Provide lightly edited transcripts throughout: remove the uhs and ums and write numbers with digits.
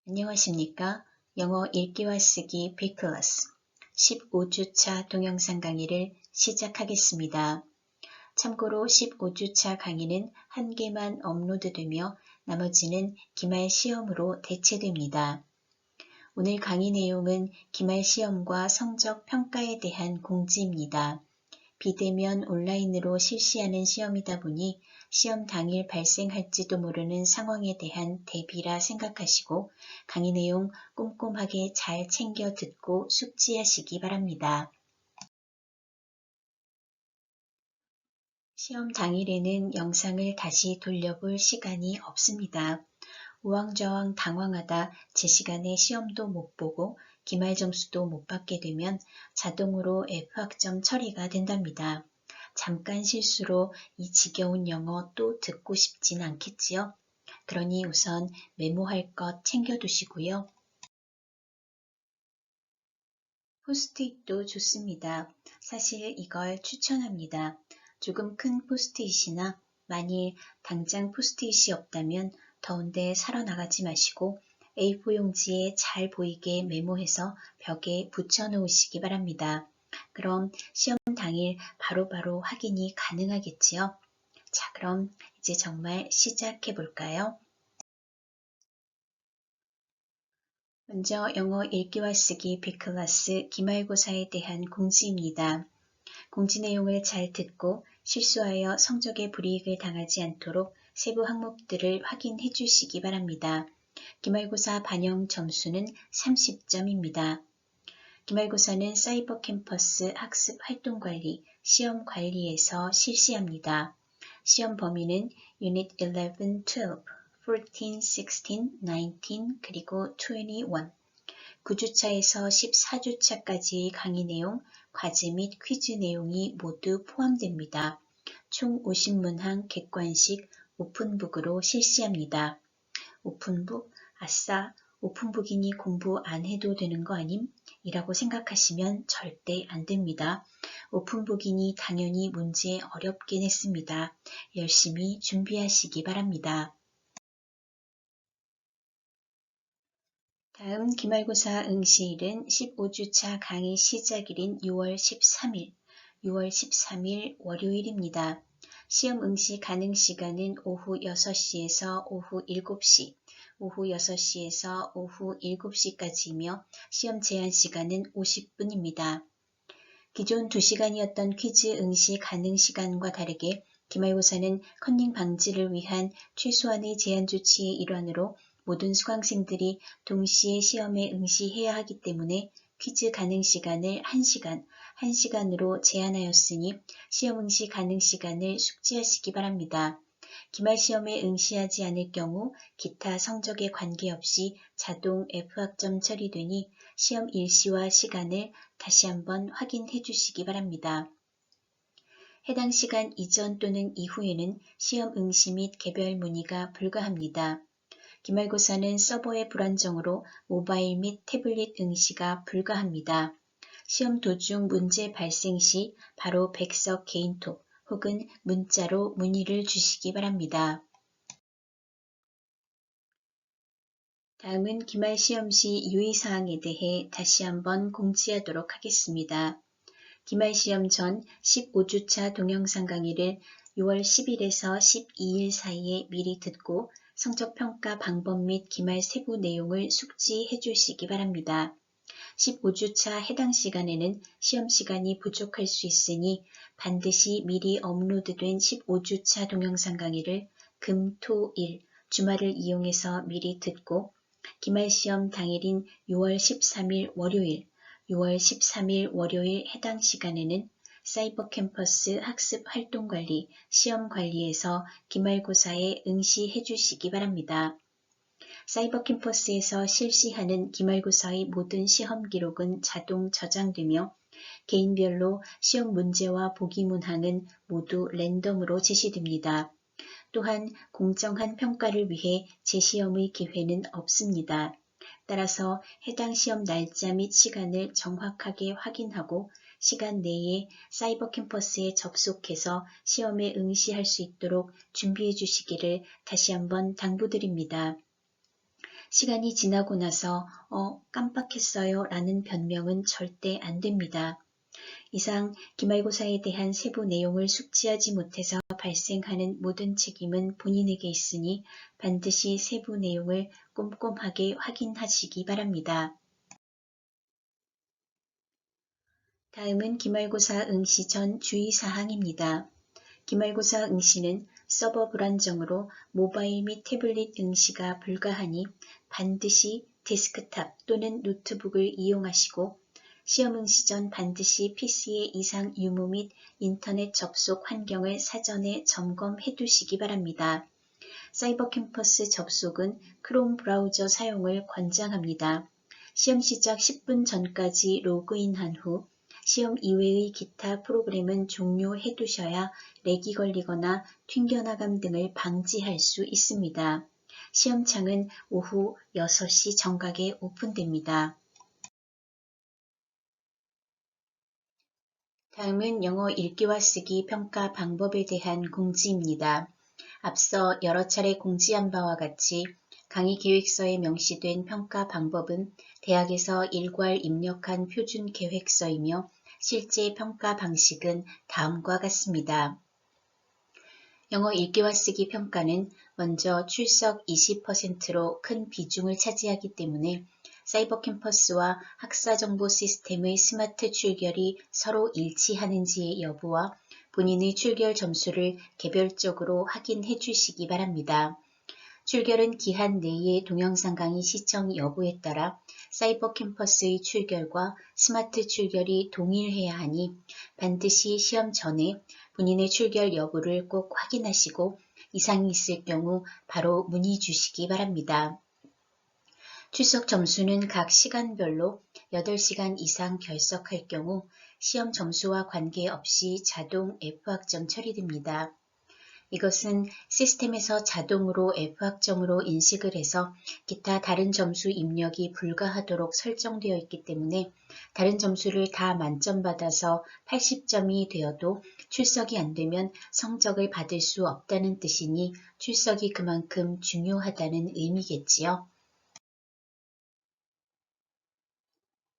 안녕하십니까? 영어 읽기와 쓰기 B클래스 15주차 동영상 강의를 시작하겠습니다. 참고로 15주차 강의는 한 개만 업로드되며 나머지는 기말 시험으로 대체됩니다. 오늘 강의 내용은 기말 시험과 성적 평가에 대한 공지입니다. 비대면 온라인으로 실시하는 시험이다 보니 시험 당일 발생할지도 모르는 상황에 대한 대비라 생각하시고 강의 내용 꼼꼼하게 잘 챙겨 듣고 숙지하시기 바랍니다. 시험 당일에는 영상을 다시 돌려볼 시간이 없습니다. 우왕좌왕 당황하다 제 시간에 시험도 못 보고 기말 점수도 못 받게 되면 자동으로 F학점 처리가 된답니다. 잠깐 실수로 이 지겨운 영어 또 듣고 싶진 않겠지요? 그러니 우선 메모할 것 챙겨두시고요. 포스트잇도 좋습니다. 사실 이걸 추천합니다. 조금 큰 포스트잇이나 만일 당장 포스트잇이 없다면 더운데 사러 나가지 마시고 A4 용지에 잘 보이게 메모해서 벽에 붙여 놓으시기 바랍니다. 그럼 시험 당일 바로바로 확인이 가능하겠지요? 자, 그럼 이제 정말 시작해 볼까요? 먼저 영어 읽기와 쓰기 B클래스 기말고사에 대한 공지입니다. 공지 내용을 잘 듣고 실수하여 성적에 불이익을 당하지 않도록 세부 항목들을 확인해 주시기 바랍니다. 기말고사 반영 점수는 30점입니다. 기말고사는 사이버 캠퍼스 학습 활동관리, 시험 관리에서 실시합니다. 시험 범위는 유닛 11, 12, 14, 16, 19, 그리고 21, 9주차에서 14주차까지 강의 내용, 과제 및 퀴즈 내용이 모두 포함됩니다. 총 50문항 객관식 오픈북으로 실시합니다. 오픈북? 아싸, 오픈북이니 공부 안 해도 되는 거 아님? 이라고 생각하시면 절대 안 됩니다. 오픈북이니 당연히 문제 어렵게 냈습니다. 열심히 준비하시기 바랍니다. 다음 기말고사 응시일은 15주차 강의 시작일인 6월 13일 월요일입니다. 시험 응시 가능 시간은 오후 6시에서 오후 7시, 오후 6시에서 오후 7시까지이며 시험 제한 시간은 50분입니다. 기존 2시간이었던 퀴즈 응시 가능 시간과 다르게 기말고사는 컨닝 방지를 위한 최소한의 제한 조치의 일환으로 모든 수강생들이 동시에 시험에 응시해야 하기 때문에 퀴즈 가능 시간을 1시간으로 제한하였으니 시험 응시 가능 시간을 숙지하시기 바랍니다. 기말 시험에 응시하지 않을 경우 기타 성적에 관계없이 자동 F학점 처리되니 시험 일시와 시간을 다시 한번 확인해 주시기 바랍니다. 해당 시간 이전 또는 이후에는 시험 응시 및 개별 문의가 불가합니다. 기말고사는 서버의 불안정으로 모바일 및 태블릿 응시가 불가합니다. 시험 도중 문제 발생 시 바로 백석 개인톡 혹은 문자로 문의를 주시기 바랍니다. 다음은 기말 시험 시 유의사항에 대해 다시 한번 공지하도록 하겠습니다. 기말 시험 전 15주차 동영상 강의를 6월 10일에서 12일 사이에 미리 듣고 성적평가 방법 및 기말 세부 내용을 숙지해 주시기 바랍니다. 15주차 해당 시간에는 시험 시간이 부족할 수 있으니 반드시 미리 업로드된 15주차 동영상 강의를 금, 토, 일, 주말을 이용해서 미리 듣고 기말 시험 당일인 6월 13일 월요일 해당 시간에는 사이버 캠퍼스 학습 활동관리, 시험 관리에서 기말고사에 응시해 주시기 바랍니다. 사이버 캠퍼스에서 실시하는 기말고사의 모든 시험 기록은 자동 저장되며 개인별로 시험 문제와 보기 문항은 모두 랜덤으로 제시됩니다. 또한 공정한 평가를 위해 재시험의 기회는 없습니다. 따라서 해당 시험 날짜 및 시간을 정확하게 확인하고 시간 내에 사이버 캠퍼스에 접속해서 시험에 응시할 수 있도록 준비해 주시기를 다시 한번 당부드립니다. 시간이 지나고 나서 깜빡했어요 라는 변명은 절대 안 됩니다. 이상 기말고사에 대한 세부 내용을 숙지하지 못해서 발생하는 모든 책임은 본인에게 있으니 반드시 세부 내용을 꼼꼼하게 확인하시기 바랍니다. 다음은 기말고사 응시 전 주의사항입니다. 기말고사 응시는 서버 불안정으로 모바일 및 태블릿 응시가 불가하니 반드시 데스크탑 또는 노트북을 이용하시고 시험 응시 전 반드시 PC의 이상 유무 및 인터넷 접속 환경을 사전에 점검해 두시기 바랍니다. 사이버 캠퍼스 접속은 크롬 브라우저 사용을 권장합니다. 시험 시작 10분 전까지 로그인한 후 시험 이외의 기타 프로그램은 종료해 두셔야 렉이 걸리거나 튕겨나감 등을 방지할 수 있습니다. 시험창은 오후 6시 정각에 오픈됩니다. 다음은 영어 읽기와 쓰기 평가 방법에 대한 공지입니다. 앞서 여러 차례 공지한 바와 같이 강의 계획서에 명시된 평가 방법은 대학에서 일괄 입력한 표준 계획서이며 실제 평가 방식은 다음과 같습니다. 영어 읽기와 쓰기 평가는 먼저 출석 20%로 큰 비중을 차지하기 때문에 사이버 캠퍼스와 학사정보 시스템의 스마트 출결이 서로 일치하는지의 여부와 본인의 출결 점수를 개별적으로 확인해 주시기 바랍니다. 출결은 기한 내의 동영상 강의 시청 여부에 따라 사이버 캠퍼스의 출결과 스마트 출결이 동일해야 하니 반드시 시험 전에 본인의 출결 여부를 꼭 확인하시고 이상이 있을 경우 바로 문의 주시기 바랍니다. 출석 점수는 각 시간별로 8시간 이상 결석할 경우 시험 점수와 관계없이 자동 F학점 처리됩니다. 이것은 시스템에서 자동으로 F학점으로 인식을 해서 기타 다른 점수 입력이 불가하도록 설정되어 있기 때문에 다른 점수를 다 만점 받아서 80점이 되어도 출석이 안 되면 성적을 받을 수 없다는 뜻이니 출석이 그만큼 중요하다는 의미겠지요.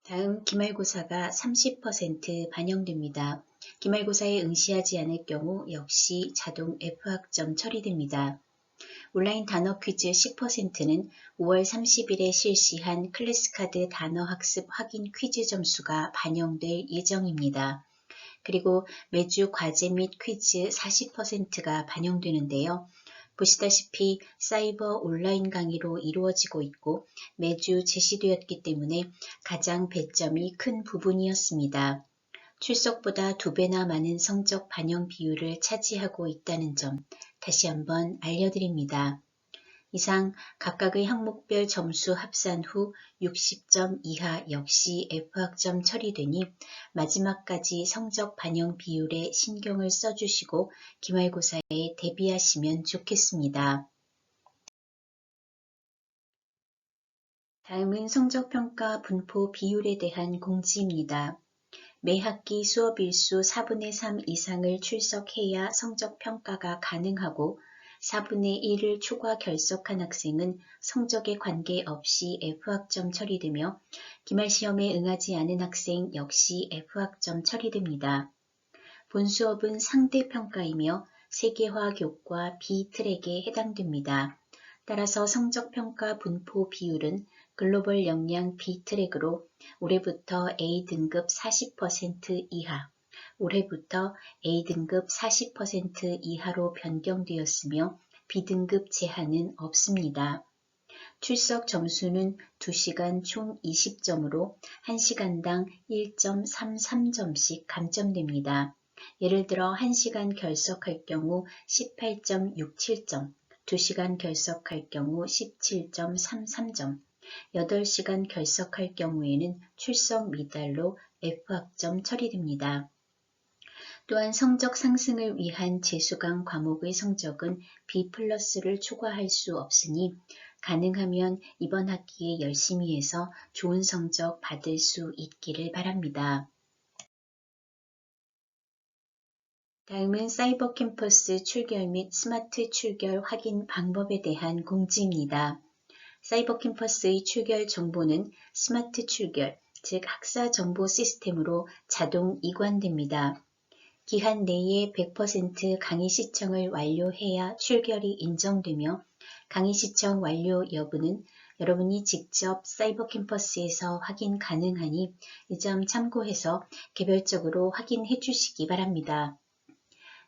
다음 기말고사가 30% 반영됩니다. 기말고사에 응시하지 않을 경우 역시 자동 F학점 처리됩니다. 온라인 단어 퀴즈 10%는 5월 30일에 실시한 클래스카드 단어 학습 확인 퀴즈 점수가 반영될 예정입니다. 그리고 매주 과제 및 퀴즈 40%가 반영되는데요. 보시다시피 사이버 온라인 강의로 이루어지고 있고 매주 제시되었기 때문에 가장 배점이 큰 부분이었습니다. 출석보다 2배나 많은 성적 반영 비율을 차지하고 있다는 점 다시 한번 알려드립니다. 이상 각각의 항목별 점수 합산 후 60점 이하 역시 F학점 처리되니 마지막까지 성적 반영 비율에 신경을 써주시고 기말고사에 대비하시면 좋겠습니다. 다음은 성적평가 분포 비율에 대한 공지입니다. 매 학기 수업 일수 4분의 3 이상을 출석해야 성적평가가 가능하고 4분의 1을 초과 결석한 학생은 성적에 관계없이 F학점 처리되며 기말시험에 응하지 않은 학생 역시 F학점 처리됩니다. 본 수업은 상대평가이며 세계화 교과 B트랙에 해당됩니다. 따라서 성적평가 분포 비율은 글로벌 역량 B트랙으로 올해부터 A등급 40% 이하, 올해부터 A등급 40% 이하로 변경되었으며 B등급 제한은 없습니다. 출석 점수는 2시간 총 20점으로 1시간당 1.33점씩 감점됩니다. 예를 들어 1시간 결석할 경우 18.67점, 2시간 결석할 경우 17.33점, 8시간 결석할 경우에는 출석 미달로 F학점 처리됩니다. 또한 성적 상승을 위한 재수강 과목의 성적은 B+를 초과할 수 없으니 가능하면 이번 학기에 열심히 해서 좋은 성적 받을 수 있기를 바랍니다. 다음은 사이버 캠퍼스 출결 및 스마트 출결 확인 방법에 대한 공지입니다. 사이버 캠퍼스의 출결 정보는 스마트 출결, 즉 학사 정보 시스템으로 자동 이관됩니다. 기한 내에 100% 강의 시청을 완료해야 출결이 인정되며 강의 시청 완료 여부는 여러분이 직접 사이버 캠퍼스에서 확인 가능하니 이 점 참고해서 개별적으로 확인해 주시기 바랍니다.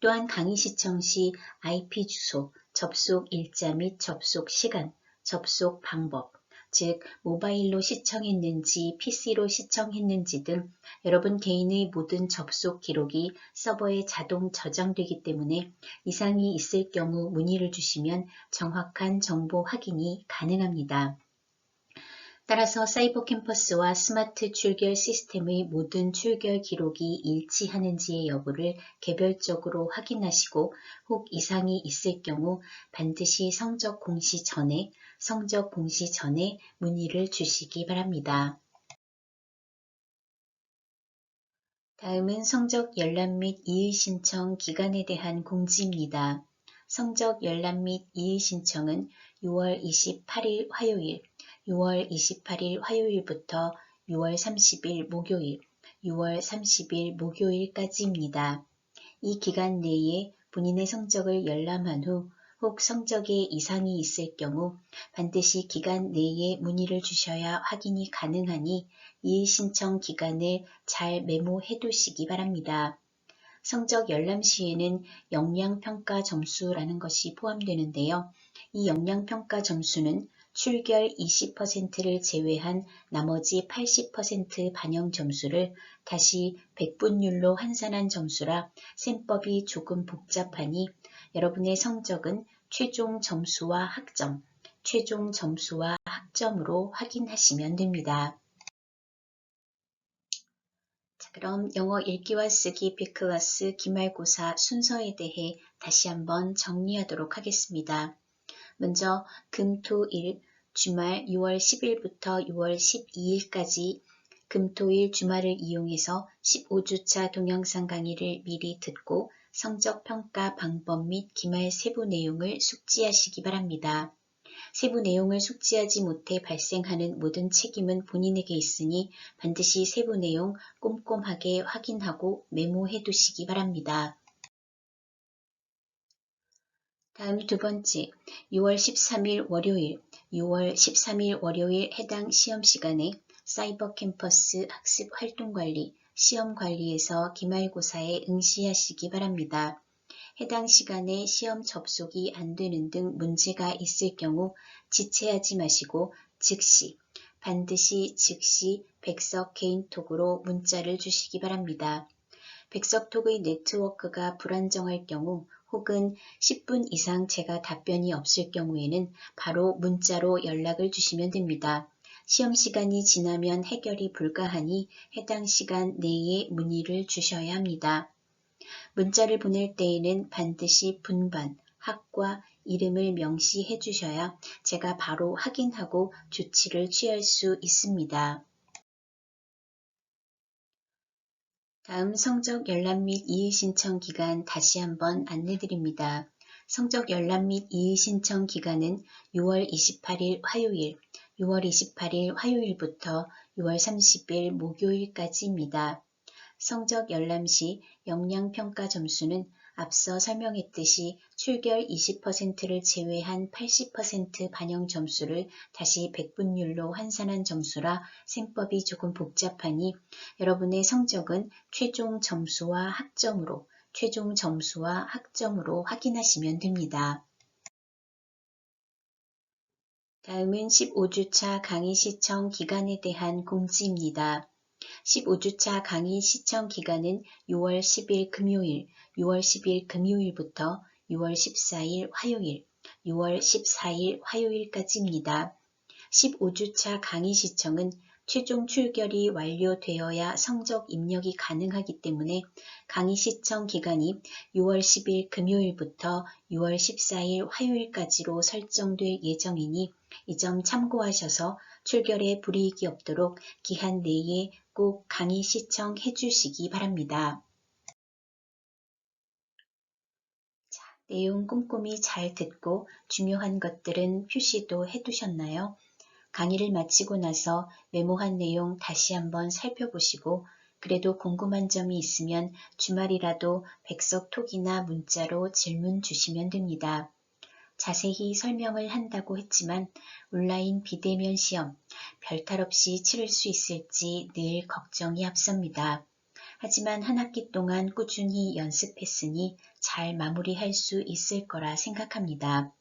또한 강의 시청 시 IP 주소, 접속 일자 및 접속 시간, 접속 방법, 즉 모바일로 시청했는지 PC로 시청했는지 등 여러분 개인의 모든 접속 기록이 서버에 자동 저장되기 때문에 이상이 있을 경우 문의를 주시면 정확한 정보 확인이 가능합니다. 따라서 사이버 캠퍼스와 스마트 출결 시스템의 모든 출결 기록이 일치하는지의 여부를 개별적으로 확인하시고 혹 이상이 있을 경우 반드시 성적 공시 전에 문의를 주시기 바랍니다. 다음은 성적 열람 및 이의 신청 기간에 대한 공지입니다. 성적 열람 및 이의 신청은 6월 28일 화요일, 6월 28일 화요일부터 6월 30일 목요일, 6월 30일 목요일까지입니다. 이 기간 내에 본인의 성적을 열람한 후 혹 성적에 이상이 있을 경우 반드시 기간 내에 문의를 주셔야 확인이 가능하니 이의 신청 기간을 잘 메모해 두시기 바랍니다. 성적 열람 시에는 역량평가 점수라는 것이 포함되는데요. 이 역량평가 점수는 출결 20%를 제외한 나머지 80% 반영 점수를 다시 백분율로 환산한 점수라 셈법이 조금 복잡하니 여러분의 성적은 최종 점수와 학점으로 확인하시면 됩니다. 그럼 영어 읽기와 쓰기 B클래스 기말고사 순서에 대해 다시 한번 정리하도록 하겠습니다. 먼저 금, 토, 일, 주말 6월 10일부터 6월 12일까지 금, 토, 일 주말을 이용해서 15주차 동영상 강의를 미리 듣고 성적 평가 방법 및 기말 세부 내용을 숙지하시기 바랍니다. 세부 내용을 숙지하지 못해 발생하는 모든 책임은 본인에게 있으니 반드시 세부 내용 꼼꼼하게 확인하고 메모해 두시기 바랍니다. 다음 두 번째, 6월 13일 월요일 해당 시험 시간에 사이버 캠퍼스 학습 활동 관리, 시험 관리에서 기말고사에 응시하시기 바랍니다. 해당 시간에 시험 접속이 안 되는 등 문제가 있을 경우 지체하지 마시고 반드시 즉시 백석 개인톡으로 문자를 주시기 바랍니다. 백석톡의 네트워크가 불안정할 경우 혹은 10분 이상 제가 답변이 없을 경우에는 바로 문자로 연락을 주시면 됩니다. 시험 시간이 지나면 해결이 불가하니 해당 시간 내에 문의를 주셔야 합니다. 문자를 보낼 때에는 반드시 분반, 학과, 이름을 명시해 주셔야 제가 바로 확인하고 조치를 취할 수 있습니다. 다음 성적 열람 및 이의 신청 기간 다시 한번 안내드립니다. 성적 열람 및 이의 신청 기간은 6월 28일 화요일부터 6월 30일 목요일까지입니다. 성적 열람 시 역량평가 점수는 앞서 설명했듯이 출결 20%를 제외한 80% 반영 점수를 다시 백분율로 환산한 점수라 셈법이 조금 복잡하니 여러분의 성적은 최종 점수와 학점으로 확인하시면 됩니다. 다음은 15주차 강의 시청 기간에 대한 공지입니다. 15주차 강의 시청 기간은 6월 10일 금요일부터 6월 14일 화요일까지입니다. 15주차 강의 시청은 최종 출결이 완료되어야 성적 입력이 가능하기 때문에 강의 시청 기간이 6월 10일 금요일부터 6월 14일 화요일까지로 설정될 예정이니 이 점 참고하셔서 출결에 불이익이 없도록 기한 내에 꼭 강의 시청해 주시기 바랍니다. 내용 꼼꼼히 잘 듣고 중요한 것들은 표시도 해두셨나요? 강의를 마치고 나서 메모한 내용 다시 한번 살펴보시고 그래도 궁금한 점이 있으면 주말이라도 백석톡이나 문자로 질문 주시면 됩니다. 자세히 설명을 한다고 했지만 온라인 비대면 시험 별탈 없이 치를 수 있을지 늘 걱정이 앞섭니다. 하지만 한 학기 동안 꾸준히 연습했으니 잘 마무리할 수 있을 거라 생각합니다.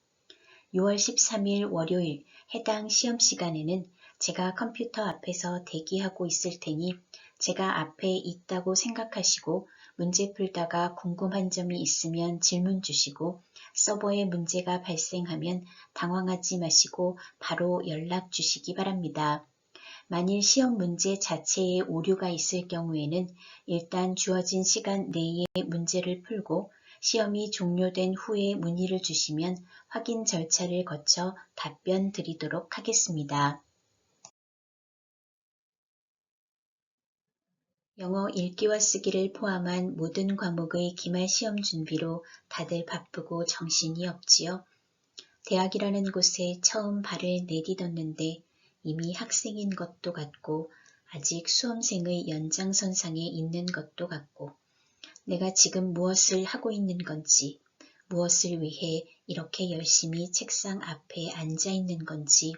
6월 13일 월요일 해당 시험 시간에는 제가 컴퓨터 앞에서 대기하고 있을 테니 제가 앞에 있다고 생각하시고 문제 풀다가 궁금한 점이 있으면 질문 주시고 서버에 문제가 발생하면 당황하지 마시고 바로 연락 주시기 바랍니다. 만일 시험 문제 자체에 오류가 있을 경우에는 일단 주어진 시간 내에 문제를 풀고 시험이 종료된 후에 문의를 주시면 확인 절차를 거쳐 답변 드리도록 하겠습니다. 영어 읽기와 쓰기를 포함한 모든 과목의 기말 시험 준비로 다들 바쁘고 정신이 없지요. 대학이라는 곳에 처음 발을 내딛었는데 이미 학생인 것도 같고 아직 수험생의 연장선상에 있는 것도 같고 내가 지금 무엇을 하고 있는 건지 무엇을 위해 이렇게 열심히 책상 앞에 앉아 있는 건지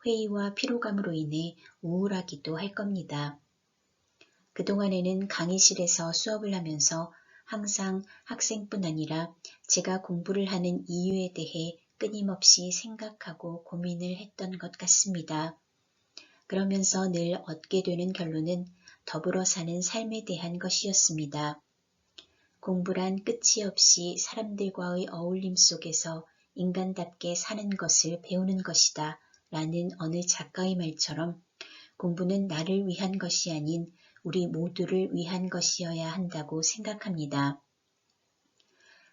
회의와 피로감으로 인해 우울하기도 할 겁니다. 그동안에는 강의실에서 수업을 하면서 항상 학생뿐 아니라 제가 공부를 하는 이유에 대해 끊임없이 생각하고 고민을 했던 것 같습니다. 그러면서 늘 얻게 되는 결론은 더불어 사는 삶에 대한 것이었습니다. 공부란 끝이 없이 사람들과의 어울림 속에서 인간답게 사는 것을 배우는 것이다 라는 어느 작가의 말처럼 공부는 나를 위한 것이 아닌 우리 모두를 위한 것이어야 한다고 생각합니다.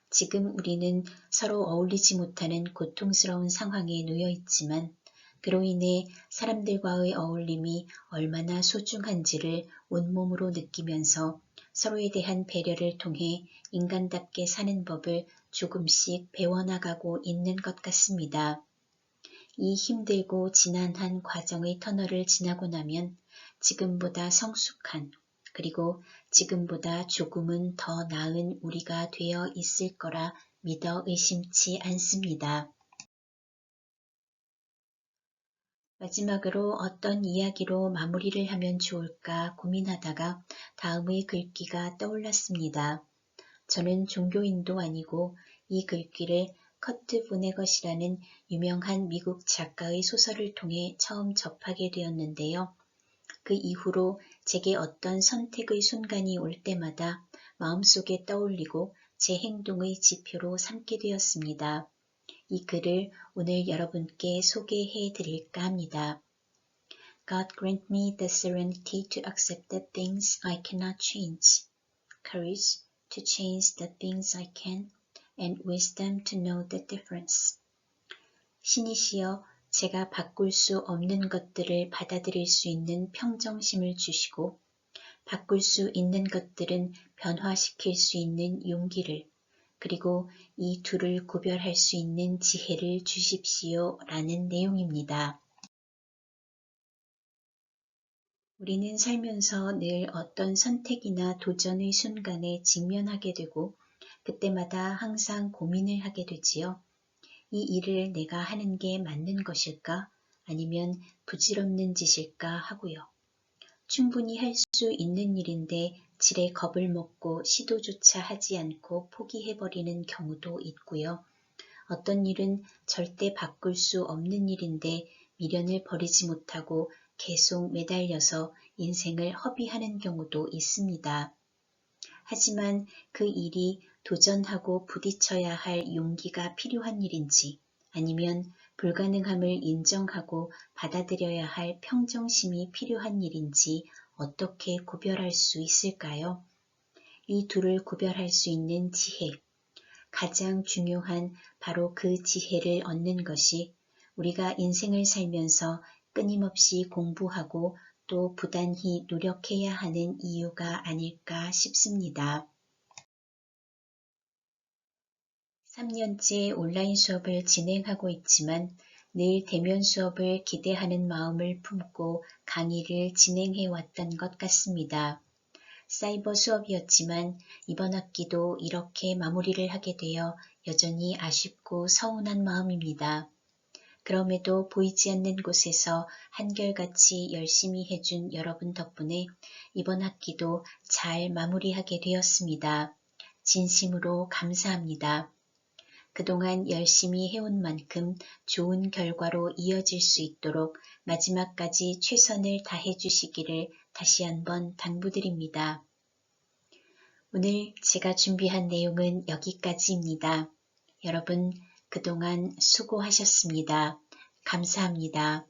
지금 우리는 서로 어울리지 못하는 고통스러운 상황에 놓여 있지만 그로 인해 사람들과의 어울림이 얼마나 소중한지를 온몸으로 느끼면서 서로에 대한 배려를 통해 인간답게 사는 법을 조금씩 배워나가고 있는 것 같습니다. 이 힘들고 지난한 과정의 터널을 지나고 나면 지금보다 성숙한 그리고 지금보다 조금은 더 나은 우리가 되어 있을 거라 믿어 의심치 않습니다. 마지막으로 어떤 이야기로 마무리를 하면 좋을까 고민하다가 다음의 글귀가 떠올랐습니다. 저는 종교인도 아니고 이 글귀를 커트 보네것이라는 유명한 미국 작가의 소설을 통해 처음 접하게 되었는데요. 그 이후로 제게 어떤 선택의 순간이 올 때마다 마음속에 떠올리고 제 행동의 지표로 삼게 되었습니다. 이 글을 오늘 여러분께 소개해 드릴까 합니다. God grant me the serenity to accept the things I cannot change, courage to change the things I can, and wisdom to know the difference. 신이시여 제가 바꿀 수 없는 것들을 받아들일 수 있는 평정심을 주시고 바꿀 수 있는 것들은 변화시킬 수 있는 용기를 그리고 이 둘을 구별할 수 있는 지혜를 주십시오 라는 내용입니다. 우리는 살면서 늘 어떤 선택이나 도전의 순간에 직면하게 되고 그때마다 항상 고민을 하게 되지요. 이 일을 내가 하는 게 맞는 것일까? 아니면 부질없는 짓일까 하고요. 충분히 할 수 있는 일인데 지레 겁을 먹고 시도조차 하지 않고 포기해버리는 경우도 있고요. 어떤 일은 절대 바꿀 수 없는 일인데 미련을 버리지 못하고 계속 매달려서 인생을 허비하는 경우도 있습니다. 하지만 그 일이 도전하고 부딪혀야 할 용기가 필요한 일인지 아니면 불가능함을 인정하고 받아들여야 할 평정심이 필요한 일인지 어떻게 구별할 수 있을까요? 이 둘을 구별할 수 있는 지혜, 가장 중요한 바로 그 지혜를 얻는 것이 우리가 인생을 살면서 끊임없이 공부하고 또 부단히 노력해야 하는 이유가 아닐까 싶습니다. 3년째 온라인 수업을 진행하고 있지만 늘 대면 수업을 기대하는 마음을 품고 강의를 진행해 왔던 것 같습니다. 사이버 수업이었지만 이번 학기도 이렇게 마무리를 하게 되어 여전히 아쉽고 서운한 마음입니다. 그럼에도 보이지 않는 곳에서 한결같이 열심히 해준 여러분 덕분에 이번 학기도 잘 마무리하게 되었습니다. 진심으로 감사합니다. 그동안 열심히 해온 만큼 좋은 결과로 이어질 수 있도록 마지막까지 최선을 다해 주시기를 다시 한번 당부드립니다. 오늘 제가 준비한 내용은 여기까지입니다. 여러분, 그동안 수고하셨습니다. 감사합니다.